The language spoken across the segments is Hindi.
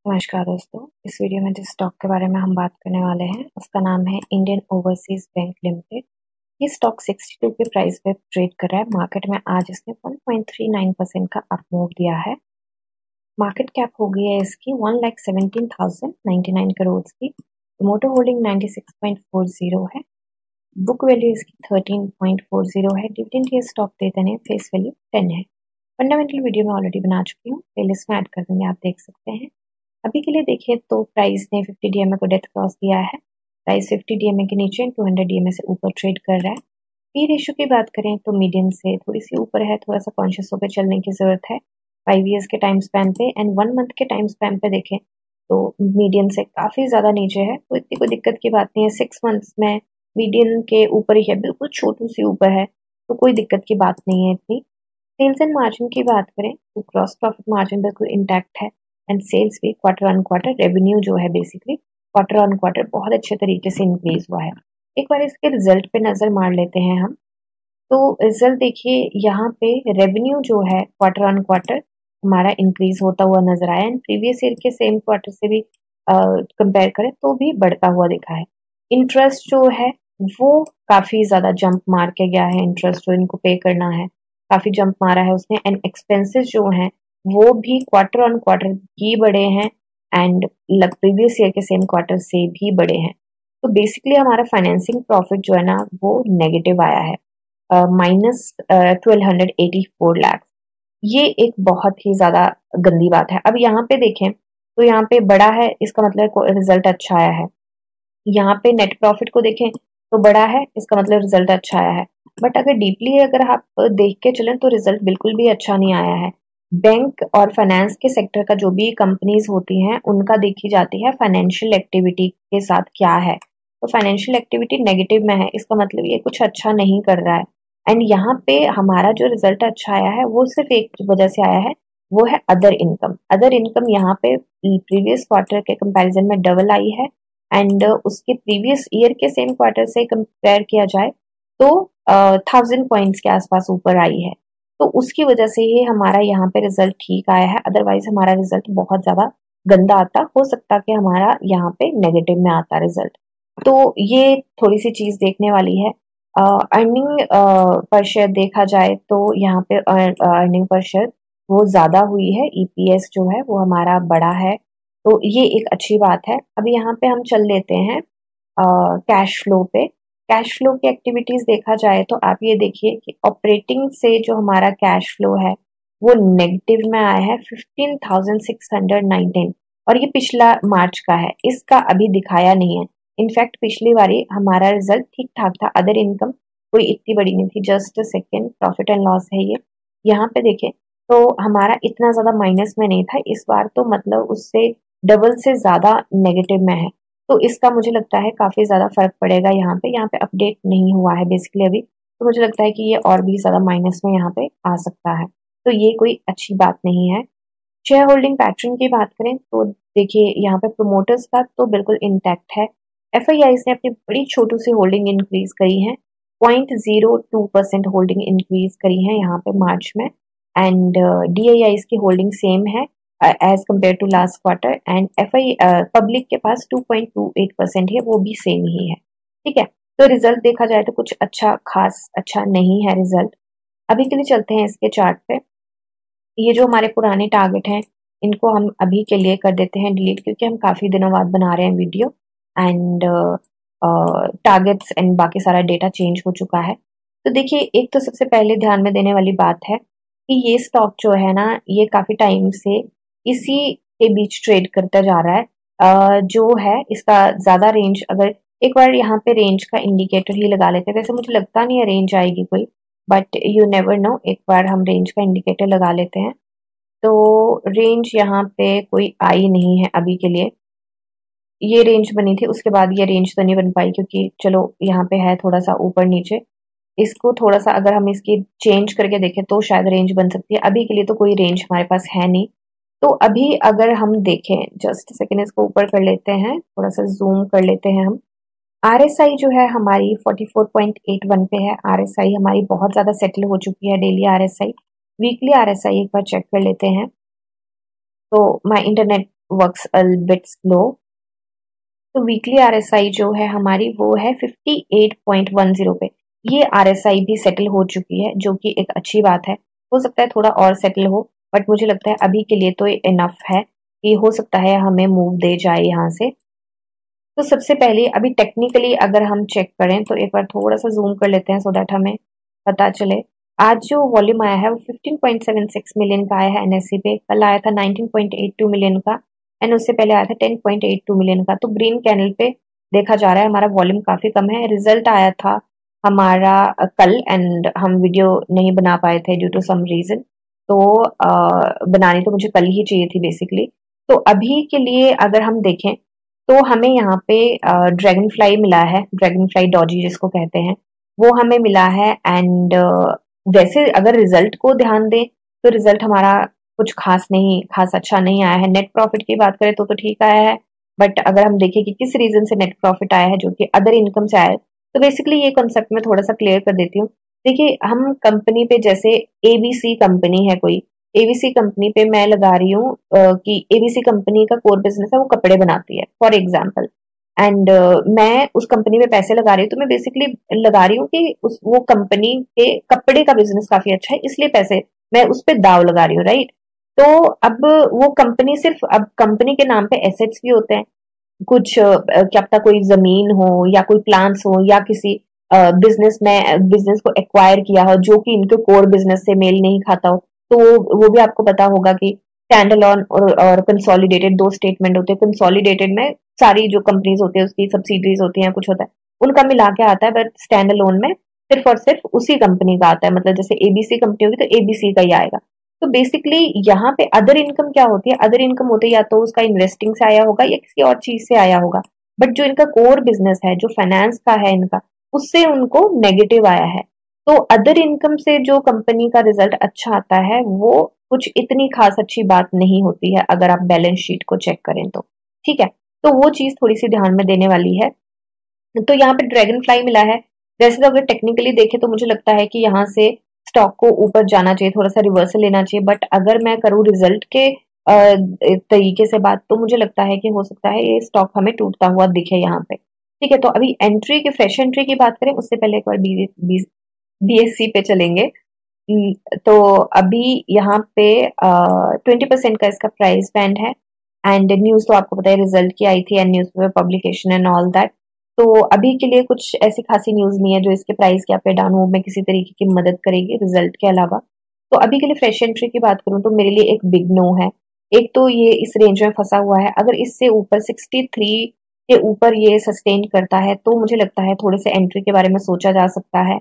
नमस्कार दोस्तों, इस वीडियो में जिस स्टॉक के बारे में हम बात करने वाले हैं उसका नाम है इंडियन ओवरसीज बैंक लिमिटेड। ये स्टॉक 62 के प्राइस पे ट्रेड कर रहा है। मार्केट में आज इसने 1.39% का अप मूव दिया है। मार्केट कैप हो गई है इसकी 1,17,099 करोड़ की। प्रमोटर होल्डिंग 96.40 है। बुक वैल्यू इसकी 13.40 है। डिविडेंड ये स्टॉक देते हैं, फेस वैल्यू 10 है। फंडामेंटल वीडियो में ऑलरेडी बना चुकी हूँ, प्लेलिस्ट में ऐड कर दूंगी, आप देख सकते हैं। अभी के लिए देखें तो प्राइस ने 50 डीएमए को डेथ क्रॉस दिया है। प्राइस 50 डीएमए के नीचे 200 डीएमए से ऊपर ट्रेड कर रहा है। पी रेशियो की बात करें तो मीडियम से थोड़ी सी ऊपर है, थोड़ा सा कॉन्शियस होकर चलने की जरूरत है। 5 ईयर्स के टाइम स्पैन पे एंड 1 मंथ के टाइम स्पैन पे देखें तो मीडियम से काफी ज्यादा नीचे है, तो इतनी कोई दिक्कत की बात नहीं है। 6 मंथ्स में मीडियम के ऊपर ही है, बिल्कुल छोटू सी ऊपर है, तो कोई दिक्कत की बात नहीं है इतनी। सेल्स एंड मार्जिन की बात करें तो ग्रॉस प्रॉफिट मार्जिन बिल्कुल इंटैक्ट है एंड सेल्स भी क्वार्टर ऑन क्वार्टर, रेवेन्यू जो है बेसिकली क्वार्टर ऑन क्वार्टर बहुत अच्छे तरीके से इंक्रीज हुआ है। एक बार इसके रिजल्ट पे नजर मार लेते हैं हम, तो रिजल्ट देखिए यहाँ पे रेवेन्यू जो है क्वार्टर ऑन क्वार्टर हमारा इंक्रीज होता हुआ नजर आया एंड प्रीवियस ईयर के सेम क्वार्टर से भी कंपेयर करें तो भी बढ़ता हुआ दिखा है। इंटरेस्ट जो है वो काफी ज्यादा जंप मार के गया है। इंटरेस्ट जो इनको पे करना है काफी जंप मारा है उसने एंड एक्सपेंसेस जो हैं वो भी क्वार्टर ऑन क्वार्टर ही बढ़े हैं एंड प्रीवियस ईयर के सेम क्वार्टर से भी बढ़े हैं। तो बेसिकली हमारा फाइनेंसिंग प्रॉफिट जो है ना वो नेगेटिव आया है, -1284 लाख। ये एक बहुत ही ज्यादा गंदी बात है। अब यहाँ पे देखें तो यहाँ पे बड़ा है, इसका मतलब रिजल्ट अच्छा आया है। यहाँ पे नेट प्रॉफिट को देखें तो बड़ा है, इसका मतलब रिजल्ट अच्छा आया है। बट अगर डीपली अगर आप देख के चलें तो रिजल्ट बिल्कुल भी अच्छा नहीं आया है। बैंक और फाइनेंस के सेक्टर का जो भी कंपनीज होती हैं उनका देखी जाती है फाइनेंशियल एक्टिविटी के साथ क्या है। तो फाइनेंशियल एक्टिविटी नेगेटिव में है, इसका मतलब ये कुछ अच्छा नहीं कर रहा है। एंड यहाँ पे हमारा जो रिजल्ट अच्छा आया है वो सिर्फ एक वजह से आया है, वो है अदर इनकम। अदर इनकम यहाँ पे प्रीवियस क्वार्टर के कंपैरिजन में डबल आई है एंड उसके प्रीवियस ईयर के सेम क्वार्टर से कंपेयर किया जाए तो 1000 पॉइंट्स के आसपास ऊपर आई है। तो उसकी वजह से ही हमारा यहाँ पे रिजल्ट ठीक आया है, अदरवाइज हमारा रिजल्ट बहुत ज्यादा गंदा आता, हो सकता कि हमारा यहाँ पे नेगेटिव में आता रिजल्ट। तो ये थोड़ी सी चीज देखने वाली है। अर्निंग पर शेयर देखा जाए तो यहाँ पे अर्निंग पर शेयर वो ज्यादा हुई है, ईपीएस जो है वो हमारा बड़ा है, तो ये एक अच्छी बात है। अभी यहाँ पे हम चल लेते हैं कैश फ्लो पे। कैश फ्लो की एक्टिविटीज देखा जाए तो आप ये देखिए कि ऑपरेटिंग से जो हमारा कैश फ्लो है वो नेगेटिव में आया है 15,619, और ये पिछला मार्च का है, इसका अभी दिखाया नहीं है। इनफैक्ट पिछली बारी हमारा रिजल्ट ठीक ठाक था, अदर इनकम कोई इतनी बड़ी नहीं थी। Just second profit and loss है ये, यहाँ पे देखें तो हमारा इतना ज्यादा माइनस में नहीं था, इस बार तो मतलब उससे डबल से ज्यादा नेगेटिव में है। तो इसका मुझे लगता है काफी ज्यादा फर्क पड़ेगा। यहाँ पे अपडेट नहीं हुआ है बेसिकली अभी, तो मुझे लगता है कि ये और भी ज्यादा माइनस में यहाँ पे आ सकता है, तो ये कोई अच्छी बात नहीं है। शेयर होल्डिंग पैटर्न की बात करें तो देखिए यहाँ पे प्रोमोटर्स का तो बिल्कुल इंटैक्ट है। एफआईआईज ने अपनी बड़ी छोटू सी होल्डिंग इंक्रीज करी है, 0.02% होल्डिंग इंक्रीज करी है यहाँ पे मार्च में एंड डीआईआईज की होल्डिंग सेम है as compared to last quarter and FI public के पास 2.28% है, वो भी सेम ही है। ठीक है, तो रिजल्ट देखा जाए तो कुछ अच्छा खास अच्छा नहीं है रिजल्ट। अभी के लिए चलते हैं इसके चार्ट पे। ये जो हमारे पुराने टारगेट हैं इनको हम अभी के लिए कर देते हैं डिलीट, क्योंकि हम काफी दिनों बाद बना रहे हैं वीडियो एंड टारगेट्स एंड बाकी सारा डेटा चेंज हो चुका है। तो देखिए एक तो सबसे पहले ध्यान में देने वाली बात है कि ये स्टॉक जो है ना ये काफी टाइम से इसी के बीच ट्रेड करता जा रहा है। जो है इसका ज्यादा रेंज, अगर एक बार यहाँ पे रेंज का इंडिकेटर ही लगा लेते हैं, वैसे मुझे लगता नहीं है रेंज आएगी कोई, बट यू नेवर नो, एक बार हम रेंज का इंडिकेटर लगा लेते हैं। तो रेंज यहाँ पे कोई आई नहीं है अभी के लिए। ये रेंज बनी थी, उसके बाद ये रेंज तो नहीं बन पाई, क्योंकि चलो यहाँ पे है थोड़ा सा ऊपर नीचे, इसको थोड़ा सा अगर हम इसकी चेंज करके देखें तो शायद रेंज बन सकती है। अभी के लिए तो कोई रेंज हमारे पास है नहीं। तो अभी अगर हम देखें, जस्ट सेकेंड इसको ऊपर कर लेते हैं, थोड़ा सा जूम कर लेते हैं हम। आरएसआई जो है हमारी 44.81 पे है। आरएसआई हमारी बहुत ज्यादा सेटल हो चुकी है, डेली आरएसआई। वीकली आरएसआई एक बार चेक कर लेते हैं। तो my internet works a bit slow. तो वीकली आरएसआई जो है हमारी वो है 58.10 पे। ये आरएसआई भी सेटल हो चुकी है, जो कि एक अच्छी बात है। हो सकता है थोड़ा और सेटल हो, बट मुझे लगता है अभी के लिए तो इनफ है कि हो सकता है हमें मूव दे जाए यहाँ से। तो सबसे पहले अभी टेक्निकली अगर हम चेक करें तो एक बार थोड़ा सा जूम कर लेते हैं सो दैट हमें पता चले। आज जो वॉल्यूम आया है वो 15.76 मिलियन का आया है एनएससी पे। कल आया था 19.82 मिलियन का, एंड उससे पहले आया था 10.82 मिलियन का। तो ग्रीन कैंडल पे देखा जा रहा है हमारा वॉल्यूम काफी कम है। रिजल्ट आया था हमारा कल, एंड हम वीडियो नहीं बना पाए थे ड्यू टू सम रीजन। तो बनानी तो मुझे कल ही चाहिए थी बेसिकली। तो अभी के लिए अगर हम देखें तो हमें यहाँ पे ड्रैगन फ्लाई मिला है, ड्रैगन फ्लाई डॉजी जिसको कहते हैं, वो हमें मिला है। एंड वैसे अगर रिजल्ट को ध्यान दें तो रिजल्ट हमारा कुछ खास अच्छा नहीं आया है। नेट प्रॉफिट की बात करें तो ठीक आया है, बट अगर हम देखें कि किस रीजन से नेट प्रॉफिट आया है, जो कि अदर इनकम से आया है, तो बेसिकली ये कंसेप्ट मैं थोड़ा सा क्लियर कर देती हूँ। देखिए, हम कंपनी पे जैसे एबीसी कंपनी है कोई, एबीसी कंपनी पे मैं लगा रही हूँ कि एबीसी कंपनी का कोर बिजनेस है वो कपड़े बनाती है फॉर एग्जाम्पल, एंड मैं उस कंपनी में पैसे लगा रही हूँ। तो मैं बेसिकली लगा रही हूँ कि वो कंपनी के कपड़े का बिजनेस काफी अच्छा है, इसलिए पैसे मैं उस पर दाव लगा रही हूँ, राइट। तो अब वो कंपनी सिर्फ, अब कंपनी के नाम पे एसेट्स भी होते हैं कुछ, क्या पता कोई जमीन हो या कोई प्लांट्स हो या किसी बिजनेस को एक्वायर किया हो जो कि इनके कोर बिजनेस से मेल नहीं खाता हो। तो वो भी आपको पता होगा कि स्टैंड अलोन और कंसोलिडेटेड दो स्टेटमेंट होते हैं। कंसोलिडेटेड में सारी जो कंपनीज होती है उसकी सब्सिडीज होती हैं, कुछ होता है, उनका मिला के आता है, बट स्टैंड अलोन में सिर्फ और सिर्फ उसी कंपनी का आता है। मतलब जैसे एबीसी कंपनी होगी तो एबीसी का ही आएगा। तो बेसिकली यहाँ पे अदर इनकम क्या होती है, अदर इनकम होती है या तो उसका इन्वेस्टिंग से आया होगा या किसी और चीज से आया होगा, बट जो इनका कोर बिजनेस है, जो फाइनेंस का है इनका, उससे उनको नेगेटिव आया है। तो अदर इनकम से जो कंपनी का रिजल्ट अच्छा आता है वो कुछ इतनी खास अच्छी बात नहीं होती है अगर आप बैलेंस शीट को चेक करें तो, ठीक है। तो वो चीज थोड़ी सी ध्यान में देने वाली है। तो यहाँ पे ड्रैगन फ्लाई मिला है। वैसे तो अगर टेक्निकली देखें तो मुझे लगता है कि यहाँ से स्टॉक को ऊपर जाना चाहिए, थोड़ा सा रिवर्सल लेना चाहिए, बट अगर मैं करूँ रिजल्ट के तरीके से बात, तो मुझे लगता है कि हो सकता है ये स्टॉक हमें टूटता हुआ दिखे यहाँ पे, ठीक है। तो अभी एंट्री की, फ्रेश एंट्री की बात करें उससे पहले एक बार बीएससी पे चलेंगे। तो अभी यहाँ पे 20% का इसका प्राइस बैंड है, एंड न्यूज तो आपको पता है रिजल्ट की आई थी, and news paper publication and all that. तो अभी के लिए कुछ ऐसी खासी न्यूज नहीं है जो इसके प्राइस के अप या डाउन मूव में किसी तरीके की मदद करेगी रिजल्ट के अलावा। तो अभी के लिए फ्रेश एंट्री की बात करूं तो मेरे लिए एक बिग नो है। एक तो ये इस रेंज में फंसा हुआ है, अगर इससे ऊपर 63 के ऊपर ये सस्टेन करता है तो मुझे लगता है थोड़े से एंट्री के बारे में सोचा जा सकता है।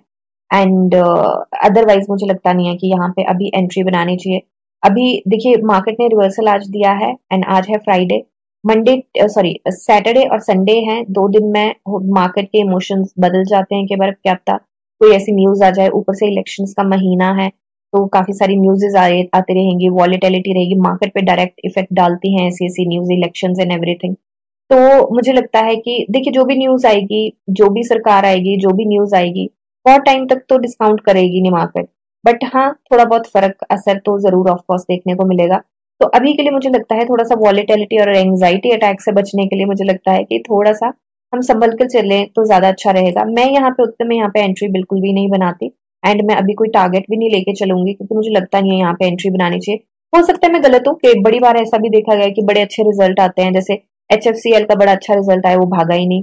एंड अदरवाइज मुझे लगता नहीं है कि यहाँ पे अभी एंट्री बनानी चाहिए। अभी देखिए मार्केट ने रिवर्सल आज दिया है, एंड आज है फ्राइडे, मंडे सॉरी सैटरडे और संडे हैं, 2 दिन में मार्केट के इमोशंस बदल जाते हैं। कि बार क्या पता कोई ऐसी न्यूज आ जाए, ऊपर से इलेक्शंस का महीना है तो काफी सारी न्यूज़ेस आती रहेंगी, वॉलेटिलिटी रहेगी, मार्केट पे डायरेक्ट इफेक्ट डालती हैं ऐसी ऐसी न्यूज, इलेक्शंस एंड एवरीथिंग। तो मुझे लगता है कि देखिए जो भी न्यूज आएगी, जो भी सरकार आएगी, जो भी न्यूज आएगी, बहुत टाइम तक तो डिस्काउंट करेगी नहीं मार्केट, बट हाँ थोड़ा बहुत फर्क असर तो जरूर ऑफ कोर्स देखने को मिलेगा। तो अभी के लिए मुझे लगता है थोड़ा सा वॉलेटिलिटी और एंजाइटी अटैक से बचने के लिए मुझे लगता है कि थोड़ा सा हम संभल कर चलें तो ज्यादा अच्छा रहेगा। मैं यहाँ पे एंट्री बिल्कुल भी नहीं बनाती, एंड मैं अभी कोई टारगेट भी नहीं लेके चलूंगी क्योंकि मुझे लगता नहीं है यहाँ पे एंट्री बनानी चाहिए। हो सकता है मैं गलत हूँ कि बड़ी बार ऐसा भी देखा गया है कि बड़े अच्छे रिजल्ट आते हैं, जैसे HFCL का बड़ा अच्छा रिजल्ट आया वो भागा ही नहीं,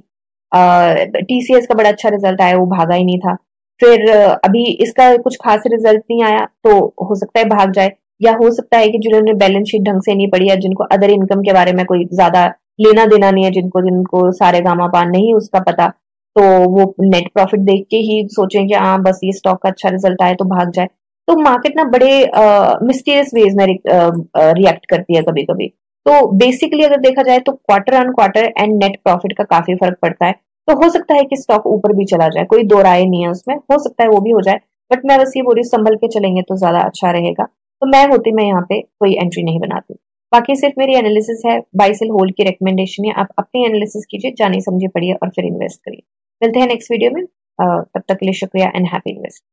TCS का बड़ा अच्छा रिजल्ट आया वो भागा ही नहीं था। फिर अभी इसका कुछ खास रिजल्ट नहीं आया तो हो सकता है भाग जाए, या हो सकता है कि जिन्होंने बैलेंस शीट ढंग से नहीं पढ़ी है, जिनको अदर इनकम के बारे में कोई ज्यादा लेना देना नहीं है, जिनको जिनको सारे गामा पान नहीं उसका पता, तो वो नेट प्रॉफिट देख के ही सोचें कि हाँ बस ये स्टॉक का अच्छा रिजल्ट आए तो भाग जाए। तो मार्केट ना बड़े मिस्टीरियस वेज में रिएक्ट करती है कभी कभी। तो बेसिकली अगर देखा जाए तो quarter on quarter and net profit का काफी फर्क पड़ता है। तो हो सकता है कि स्टॉक ऊपर भी चला जाए, कोई दो राय नहीं है उसमें, हो सकता है वो भी हो जाए, बट मैं बस ये बोली संभल के चलेंगे तो ज्यादा अच्छा रहेगा। तो मैं यहाँ पे कोई एंट्री नहीं बनाती। बाकी सिर्फ मेरी एनालिसिस है, बाय सेल होल्ड की रिकमेंडेशन है, आप अपनी एनालिसिस कीजिए, जानिए समझिए पढ़िए और फिर इन्वेस्ट करिए। मिलते हैं नेक्स्ट वीडियो में, तब तक के लिए शुक्रिया एंड हैप्पी इन्वेस्ट।